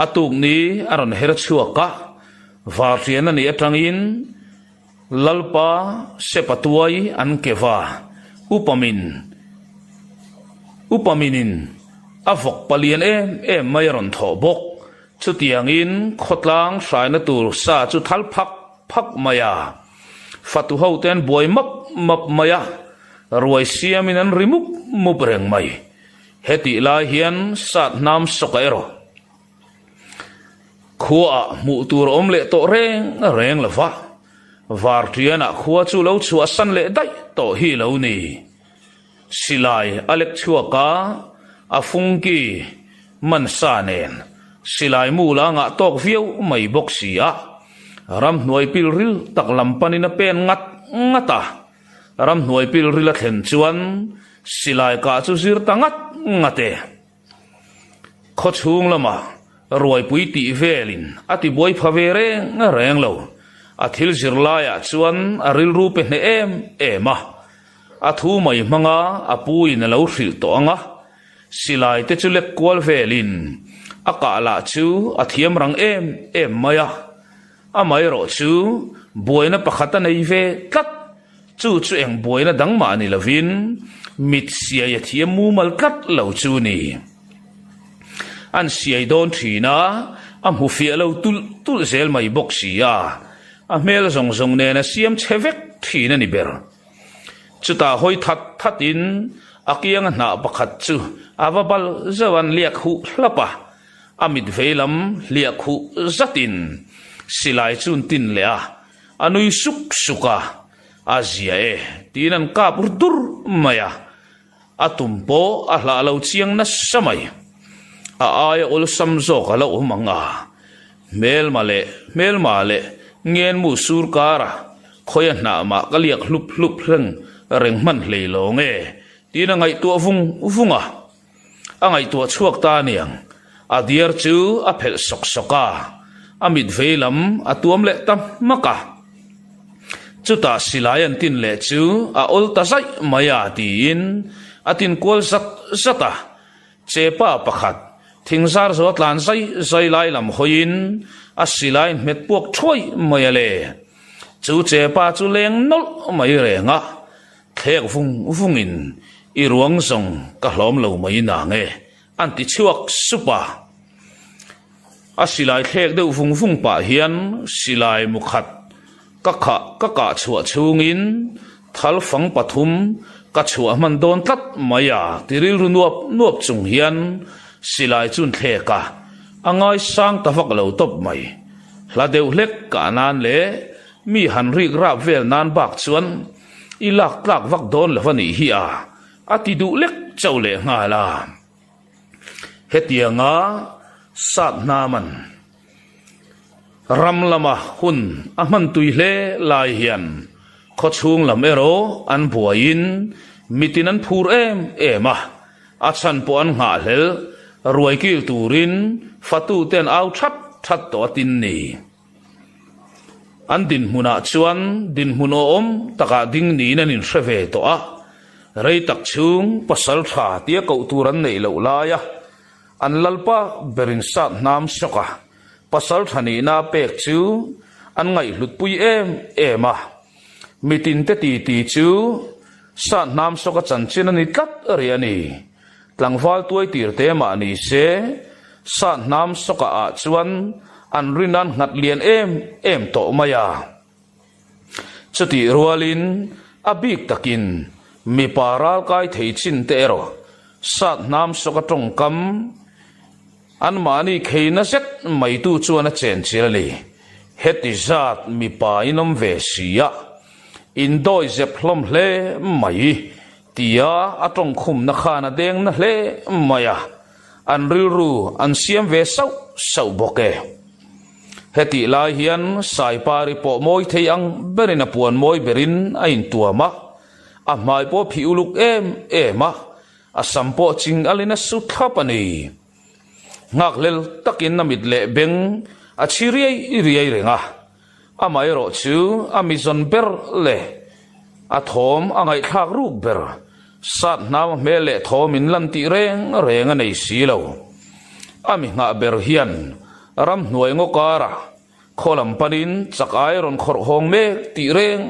atuk ni aron her chuaka vartiana ni atangin lalpa sepatuai an keva upaminin avok palian em mayron thobok chutiangin khotlang hraina tur sa chu thal phak maya fatu hoten boy map maya ruai siamin an rimuk mubreng mai heti la hian sat nam sokaero khuwa mu tur omle to reng lova vartiana khuwa chu lo chu asan le dai to hi lo ni silai alek chuaka afungi mansanen silai mu la nga tok viau mai bok sia ram hnuai pil ril tak lampanina pen ngata ram hnuai pil rila thlen chuan silai ka chu zir tangat ngate kho chung lama ruai pui ti velin ati boi phavere nga reng lo athil zirlaya chuan aril ru pe ne ema athu mai manga apui na lo hril to anga silai te chu lek kwal velin akala chu athiam rang em maya amai ro chu boina pakhata nei ve tlat chu eng boina dangma ni lovin mit sia ya thiam mu mal kat lo chu ni an siai don thina am hu fia lo tul zel mai bok sia a mel zong ne na siam chevek thina ni ber chuta hoi that in akiang na pakhat chu avabal zawan liak hu hlapa amit velam liak hu zatin silai chun tin lea anui suka azia tinan ka purdur maya atumpo ahla lo chiang na samai ay ul samzo kala umanga mel male ngien mu sur kara khoya na ma kaliak hlup reng man leilong tina ngai tu vunga angai tu chuak ta niang adiar chu aphel soka amit velam atuam le tam maka chuta silayan tin le chu a ol ta sai maya tin atin kol zata chepa pakhat thingzar zo tlan sai lai lam hoin a silain met puak thoi mayale chu chepa chu leng nol mai renga thek vungin i ruang song ka hlom lo mai na nge anti chuak supa a silai thek deuh vung pa hian silai mukhat ka chua chungin thal fang pathum ka chua man don tlat maya tiril ru nuap chung hian silai chun theka angai sang tawak lo top mai hladeu hlek ka nan le mi han rik rap vel nan bak chuan ilak tlak vak don lawani hi ati du lek chawle nga la hetianga sat naman ramlama hun aman tuile lai hian kho chung lam ero an buain mitinan phur ema achan po an nga hlel ruai kil turin fatu ten au that to tin ni an din huna chuan din huno taka ding ni nanin hreve to rei tak chung pasal tha tia ko turan nei lo la ya an lalpa berin sat nam soka pasal thani na pek chu an ngai hlut pui ema mitin te ti chu sat nam soka chanchin ani tlat riani tlangwal tuai tir te ma ni se sat nam soka a chuan an rinan ngat lian em to maya chuti rualin abik takin mi paral kai theichin te ro sat nam soka tongkam an mani kheina set mai tu chuan a chen chilani heti zat mi pa inom ve sia indoi zep hlom hle mai tia atong khum na khana deng na hle maya an rilru an siam ve sau boke heti lai hian sai pari po moi theiang berina puan moi berin ain tuama a mai po phiuluk ema asampo ching alina su thapani ngak lel takin namit le beng a chiriai renga amai ro chu amazon ber le a thom angai thak ru ber sat nam mele thomin lanti reng anei silo ami nga ber hian ram hnuai ngokara kholam panin chakai ron khor hong me ti reng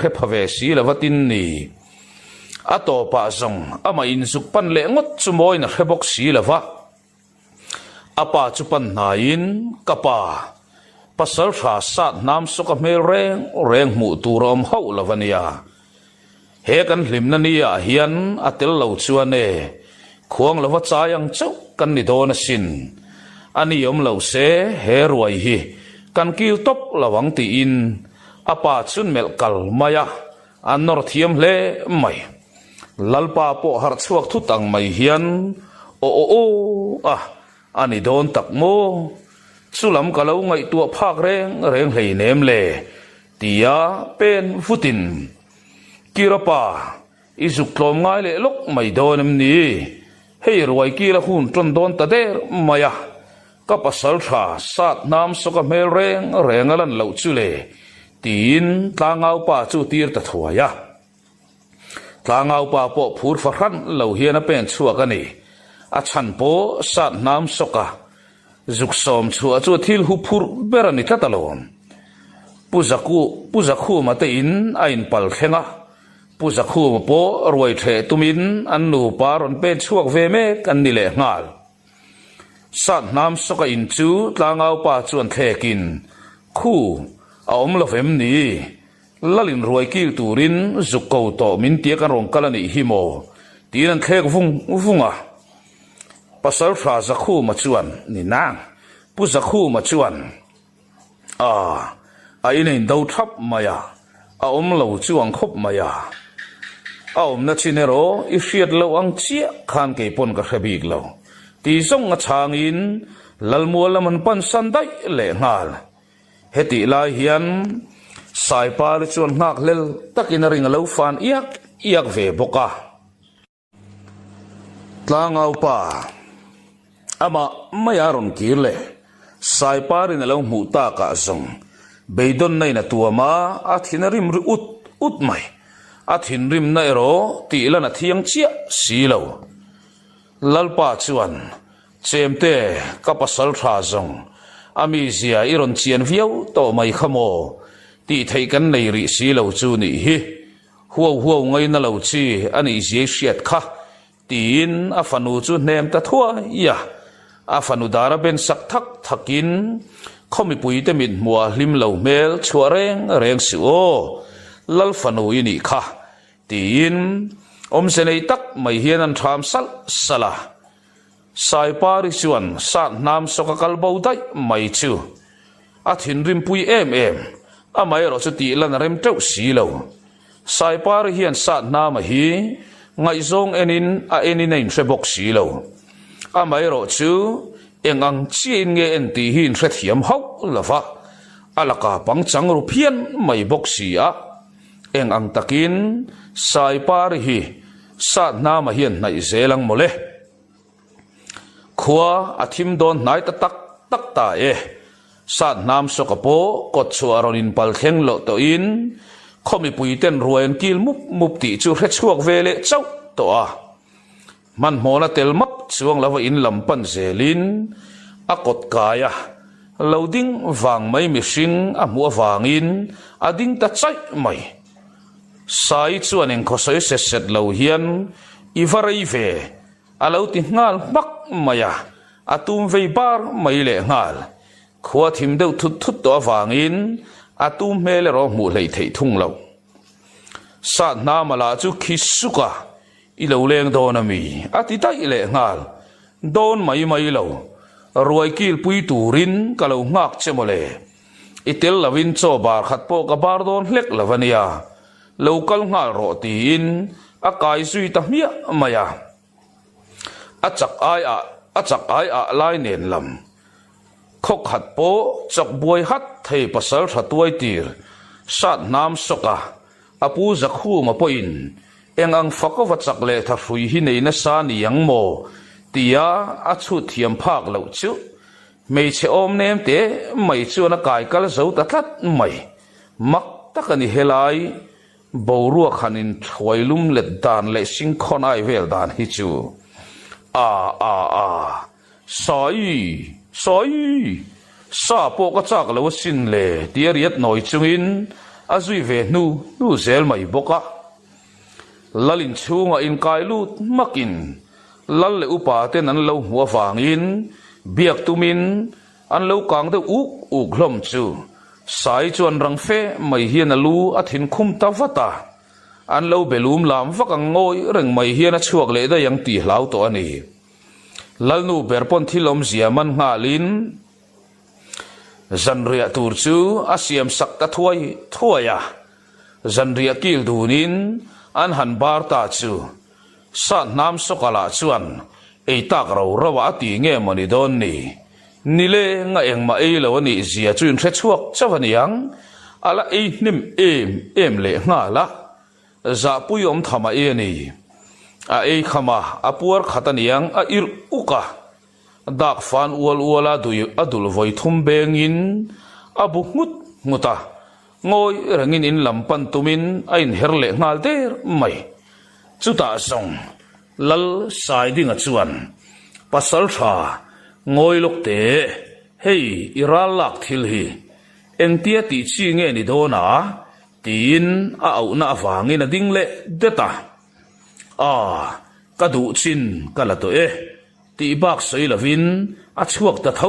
he phave si lawatin ni ato pa zong ama in suk pan le ngot chumoi na hebok si lawa apa chupan nain kapa pasal tha sat nam soka me reng mu turom ho lavania he kan hlimna nia hian atel lo chuane khuang lawa chayang chau kan ni dona sin ani yom lo se he ruai hi kan kil top lawang ti in apa chun mel kal maya anor thiam hle mai lalpa po har chuak thu tang mai hian o ani don tak mo chulam kalau ngai tua phak reng hlei nem le tia pen futin kirapa izuk tlom ngai le lok mai donam ni hei ruai kila hun tron don ta der maya ka pasal tha sat nam soka mel reng alan lo chu le tin tlangau pa chu tir ta thuaya tlangau pa po phur fakhan lo hian a pen chuak ani a chan po sat nam soka zuk som chu a chu thil hu phur berani tlatalon puzaku mate in ain pal khenga puzaku po roi the tumin an nu paron pen chuak ve me kan ni le ngal sat nam soka in chu tlangau pa chuan thekin khu a om lo vem ni lalin roi kil turin zukko to min tia kan rong kalani himo tinan thek vunga pasal fra zakhu ma chuan ni nang pu zakhu ma chuan a in do thap maya a om lo chuang khop maya a om na chinero I hriat lo ang chia khan ke pon ka khabik lo ti zong a changin lalmual laman pan sandai le ngal heti lai hian sai pa le chuan ngak lel takin a ring lo fan iak ve boka tlangau pa ama mayaron kirle sai pa rin lo mu ta ka zong beidon nei na tuama a thinarim ri ut mai a thinrim na ero ti lana thiang chia silo lalpa chuan chemte ka pasal tha zong ami zia iron chian viau to mai khamo ti thei kan nei ri silo chu ni hi huau ngai na lo chi ani je shiat kha tin a fanu chu nem ta thua ya a fanu dara ben sak thakin khomi pui te min mua lim lo mel chua reng si o lal fanu ini kha tin om se nei tak mai hian an tham sala sai pari chuan sat nam soka kalbo dai mai chu a thin rim pui em a mai ro chu ti lan rem teu si lo sai pari hian sat nam hi ngai zong enin nei threbok si lo a mai ro chu engang chin nge en ti hin thret hiam hau lova alaka pangchang ru phian mai bok si a engang takin sai pari hi sat nam hian nai zelang mole khua athim don nai ta tak ta sat nam sokapo kot chuaron in pal kheng lo to in khomi puiten ruan kil mup ti chu hre chuak vele chau to a man mona tel map chuang lawa in lampan zelin akot kaya loading wang mai mihring a mu wangin ading ta chai mai sai chuan en khosoi set lo hian ivarai ve alo ti ngal mak maya atum vei bar mai le ngal khua thim deuh thut to wangin atum mele ro mu lei thei thung lo sa na mala chu khisuka I lo leng don ami ati tai le ngal don mai lo ruai kil pui turin kalau ngak chemole itel lawin cho bar khat po ka bar don hlek lavania local ngal ro tin akai sui ta mia maya achak ai a lai nen lam khok khat po chak boi hat thei pasal thatuai tir sat nam soka apu zakhu ma poin engang fakova chak le tha hrui hi nei na sa ni yang mo tia a chu thiam phak lo chu mei che om nem te mai chu na kai kal zo ta that mai mak takani helai boruwa khanin thwailum le dan le sing khon ai vel dan hi chu soi sa po ka chak lo sin le tia riat noi chungin azui ve nu zel mai boka lalin chunga in kai lut makin lal le upa ten an lo huwa wangin biak tumin an lo kang de uk hlom chu sai chuan rang fe mai hian alu athin khum ta vata an lo belum lam vakang ngoi reng mai hian a chuak le da yang ti hlau to ani lalnu berpon thilom ziaman ngalin zanria tur chu asiam sakta thuaya zanria kil dunin an han bar ta chu sa nam sokala chuan ei tak ro rawa ti nge mani don ni nile nga eng ma ei lo ni zia chun thre chuak chawaniang ala ei nim em le nga la za puyom thama e ni a ei khama apuar khataniang a ir uka dak fan wala adul voi thum bengin abu nguta ngoi rangin in lampan tumin ain herle ngal der mai chuta song lal sai ding a chuan pasal tha ngoi lok te hei iral lak thil hi engtia ti chi nge ni dona tin a au na wangin a ding le deta ka du chin kala to e ti bak sei lovin a chuak ta tho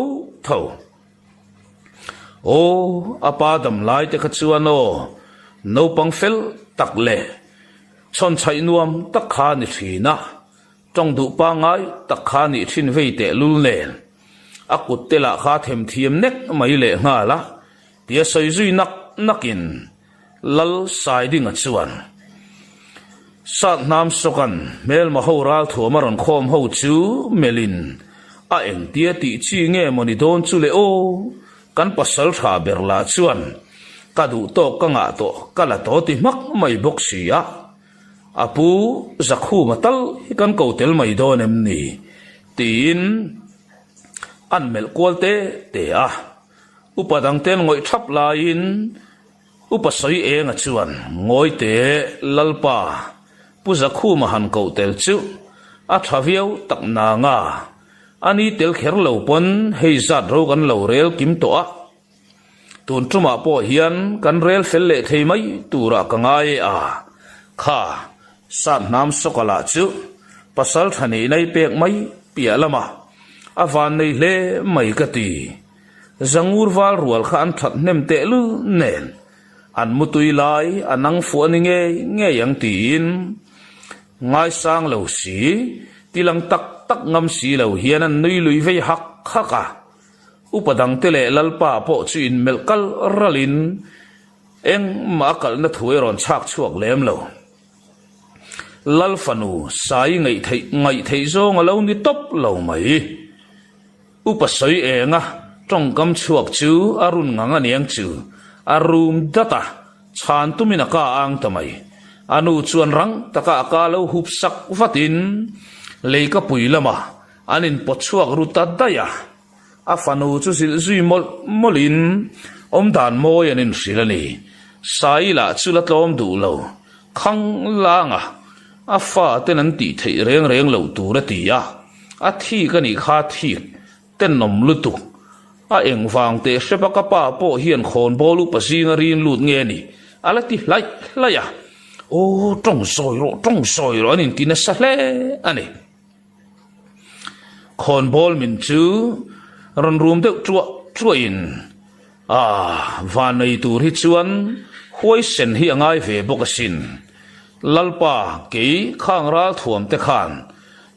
apa dam lai te kha chuano no pang fel tak le chon chai nuam tak kha ni thina trong du pa ngai tak kha ni thin vei te lul nen akut te la kha them thiam nek mai le nga la tia soi zui nakin lal sai ding a chuan sat nam sokan mel ma ho ral thu maron khom ho chu melin a eng tia ti chi nge moni don chu le kan pasal tha berla chuan kadu to kanga to kala to ti mak mai bok sia apu zakhu matal kan ko tel mai don em ni tin an mel kwalte te upadang ten ngoi thap lain upasoi eng a chuan ngoi te lalpa pu zakhu ma han ko tel chu a thaviau tak na nga ani tel kher lo pon hei zat ro kan lo rel kim to tun tuma po hian kan rel fel le thei mai tura ka ngai kha san nam sokala chu pasal thani nei pek mai pia lama avan nei le mai ka ti zangur wal rual kha an that nem te lu nen an mutui lai anang fu ani nge yang tin ngai sang lo si tilang tak ngam si lo hian an nui lui vei hak khaka upadang tele lalpa po chu in melkal ralin eng ma kal na thuai ron chak chuak lem lo lalfanu sai ngai thei zong alo ni top lo mai upasoi enga tongkam chuak chu arun nganga niang chu arum data chan tumina ka ang tamai anu chuan rang taka ka lo hup sak vatin leika puilama anin pochuak ruta daya afanu chu sil zui molin dan moi anin silani saila chula tlom du lo khang langa afa tenan ti thei reng lo tu ra ti ya a thi ka ni kha thi ten nom lutu a eng wang te sepa ka pa po hian khon bolu pasinga rin lut nge ni ala ti lai ya trong soi ro anin tina sa hle ani khon bol min chu ron rum de chuin van nei tur hi chuan huai sen hi angai ve bokasin lalpa ke khang ral thuam te khan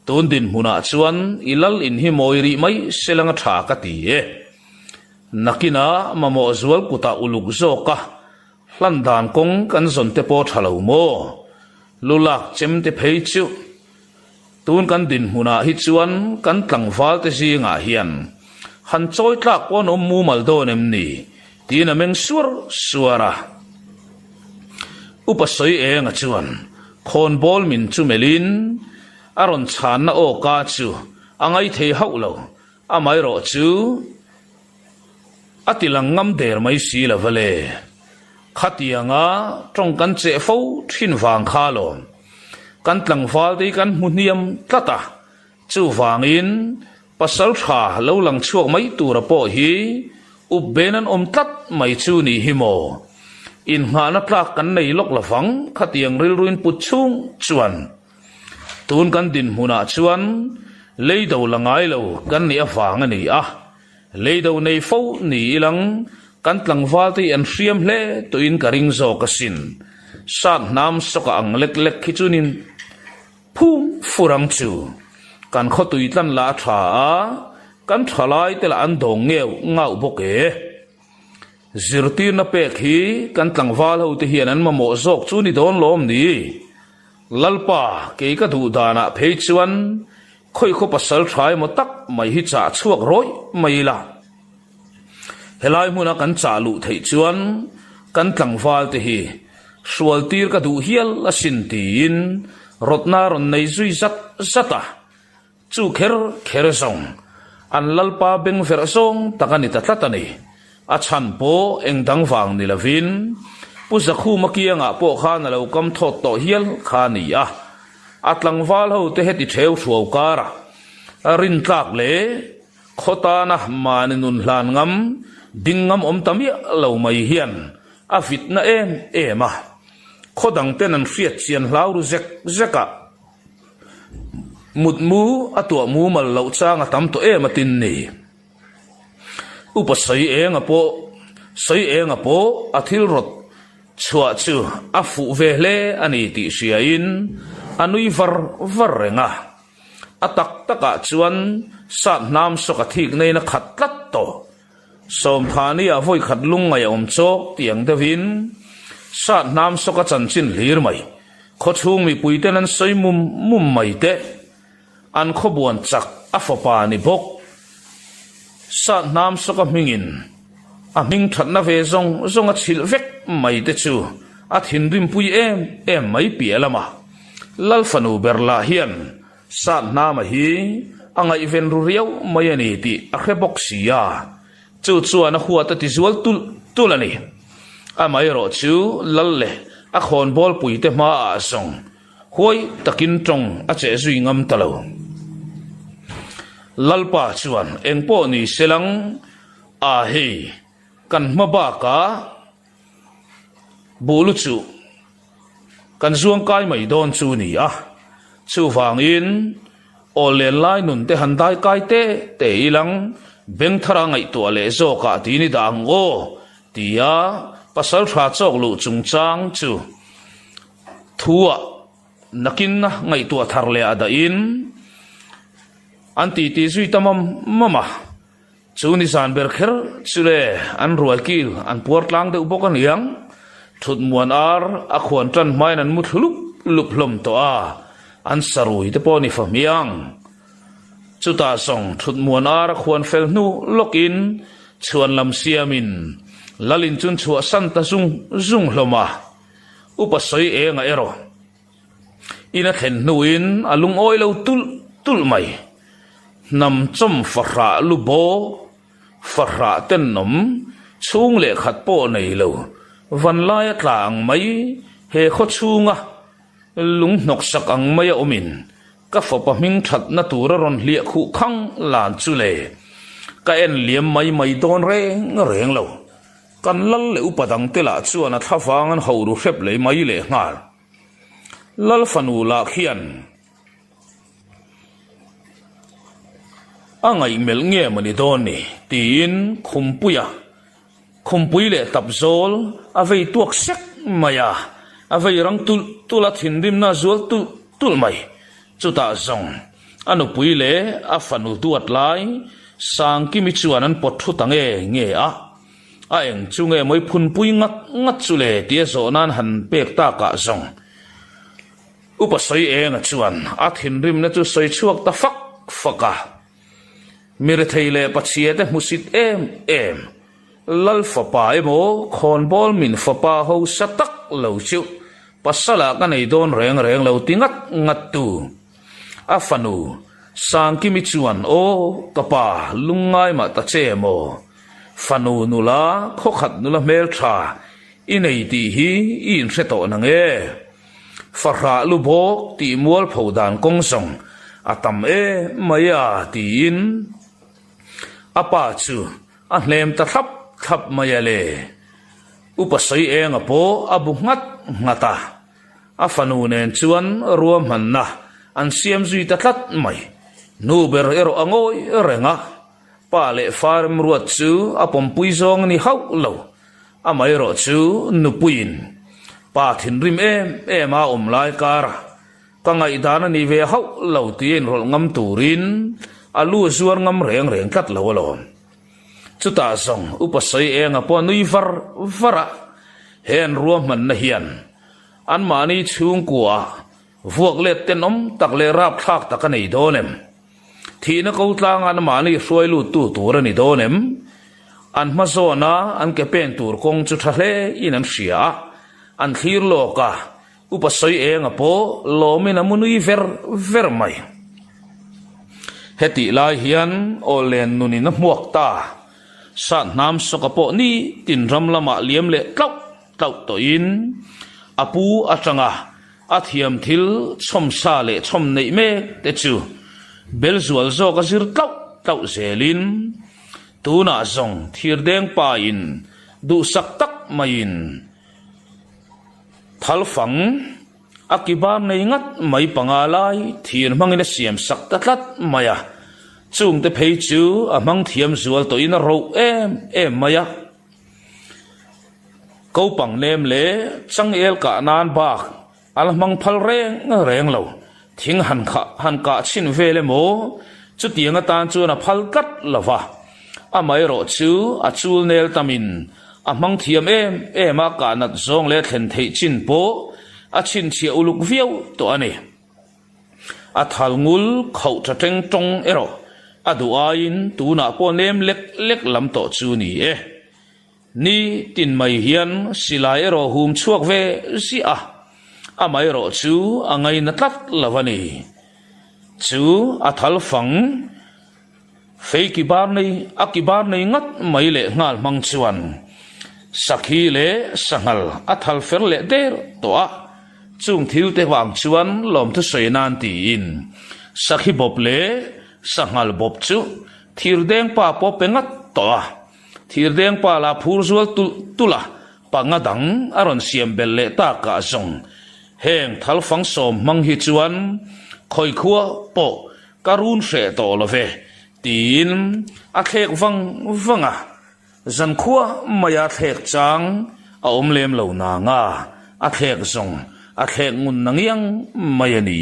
tun din huna chuan ilal in hi moiri mai selanga tha ka ti nakina mamo zual kuta uluk zoka landan kong kan zon te po thalo mo lulak chem te phei chu tun kan din huna hi chuan kan tlangwal te zinga hian han choi tlak pon mu mal don em ni tina meng suara upasoi enga chuan khon bol min chu melin aron chan na o ka chu angai thei haulo amai ro chu atilang ngam der mai si la vale khatianga trong kan che fo thin wang kha lo kan tlangwal te kan muniam tata chu wangin pasal tha lo lang chuak mai tura po hi ubbenan tat mai chu ni himo in nga na tlak kan nei lok lawang khatiang ril ruin put chung chuan tun kan din huna chuan leido langai lo kan ni awang ani leido nei fo ni ilang kan tlangwal te an hriam hle to in karing zo kasin san nam soka ang lek khichunin phum furang chu kan khotui tlan la tha kan thalai te la an dong ngau boke zirtir na pek hi kan tlangwal ho te hian an mamo zok chu ni don lom ni lalpa ke ka du dana phei chuan khoi kho pasal thai mo tak mai hi cha chuak roi mai la helai huna kan cha lu thei chuan kan tlangwal te hi sual tir ka du hial a sin tin rotna ron nei zui zata chu kher song an lalpa beng fer song takani tatlatani a chan po eng dang wang ni lavin pu zakhu makianga po kha na lo kam thot to hial kha ni a atlangwal ho te heti theu thuau kara rin tlak le khota na maninun hlan ngam dingam om tamia lo mai hian a fitna ema khodang ten an hriat chian hlau ru zeka mutmu atua mu mal lo changa tam to matin ni upa sai enga po athil rot chua chu afu vele ani ti sia in anui var renga atak taka chuan sat nam soka thik nei na khat tlat to som thani a voi khat lung ngai om chok tiang devin sat nam soka chan chin hlir mai kho chung mi puiten an sei mum mai te an kho buan chak a fopa ni bok sat nam soka mingin a ming that na ve zong a chil vek mai te chu a thin rim pui em mai pialama lal fanu berla hian sat nama hi angai ven ru riau mai ani ti a khrebok sia chu ana huwa ta ti zual tulani a mai ro chu lalle a khon bol pui te ma a song hoi takin tong a che zui ngam talo lalpa chuan engpo ni selang a hei kan maba ka bulu chu kan zuang kai mai don chu ni a chu wangin olen lai nun te handai kai te ilang beng thara ngai to le zo ka ti ni dang o tia pasal tha chok lu chung chang chu thua nakin na ngai to thar le ada in anti ti zui tamam mama chu ni san ber kher chule an rual kil an puar tlang de upokan yang thut muan ar a khwan tran mai nan mu thulup lup hlom to a an sarui te poni famiang chuta song thut muan ar khwan fel nu lokin chuan lam siamin lalin chun chua santa zung hloma upa soi enga ero ina thlen nuin alung oi lo tul mai nam chom farra lu bo farra ten nom chung le khat po nei lo van lai tlang mai he kho chunga lung nok sak ang maya omin ka fo pa ming that na tura ron lia khu khang lan chu le ka en liam mai don reng lo kan lal le upadang tela chuan a thawang an horu hrep le mai le ngal lal fanu la khian angai mel nge mani don ni tin khumpui le tapzol avei tuak sek maya avei rang tula thindim na zol tul mai chuta zong anu pui le afanu duat lai sang kimi chuan an pot thu tange nge a eng chunge moi phun pui ngat chule tia zo nan han pek ta ka zong upa soi eng chuan a thinrim na chu soi chuak ta faka mire theile pachie te musit em lal fapa emo khon bol min fapa ho satak lo chu pasala ka nei don reng lo tingat ngat tu afanu sang kimi chuan o kapa lungai ma ta che mo fanu nula khokhat nula mel tha inei ti hi in hreto nange farra lu bok ti mual phodan kong song atam maya tin apa chu a hlem ta thap maya le upasai enga po abu ngata afanu nen chuan ruam hanna an siam zui ta tlat mai nu ber ero angoi renga pa le farm ruat chu apom puizong ni hau lo amai ro chu nu puin pa thin rim ema lai kara kangai dana ni ve hau lo tien rol ngam turin alu zuar ngam reng kat lo chuta song upasai enga po nui vara hen ruam man na hian an mani chung kwa vuak le tenom tak le rap thak tak nei donem thi na câu tlang an mani xuôi lu tu ra ni do nem an ma zo na an ke pen tur kong chu thale in an sia an thir lo ka upa soi eng apo lo min amunui ver mai heti lai hian olen nuni na muak ta san nam sokapo ni tin ram lama liam le tlau to in apu atanga athiam thil chom sa le chom nei me te chu bel zual zo ka zir tlau zelin tuna zong thir deng pa in du sak tak main thal phang akibar nei ngat mai pangalai thir mangina siam sak tatlat maya chung te phei chu amang thiam zual to in ro em maya câu bằng nem lệ chẳng el cả nan bạc al mang phal reng lo thing han ka chin ve le mo chu tiang a tan chu na phal kat lova a mai ro chu a chul nel tamin a mang thiam em a ka nat zong le thlen thei chin po a chin chia uluk viau to ani a thal ngul khau tha teng tong ero a du ain tu na po nem lek lam to chu ni ni tin mai hian silai ro hum chuak ve si a mai ro chu angai na tlat lavani chu a thal phang fei ki bar nei ngat mai le ngal mang chuan sakhi le sangal a thal fer le der to a chung thil te wang chuan lom thu soi nan ti in sakhi bop le sangal bop chu thir deng pa po pengat to a thir deng pa la phur zual tula pangadang aron siam bel le ta ka zong heng thal phang som mang hi chuan khoi khua po karun hre to love tin a thek wanga zan khua maya thek chang a omlem lo na nga a thek zong a thek ngun nangyang maya ni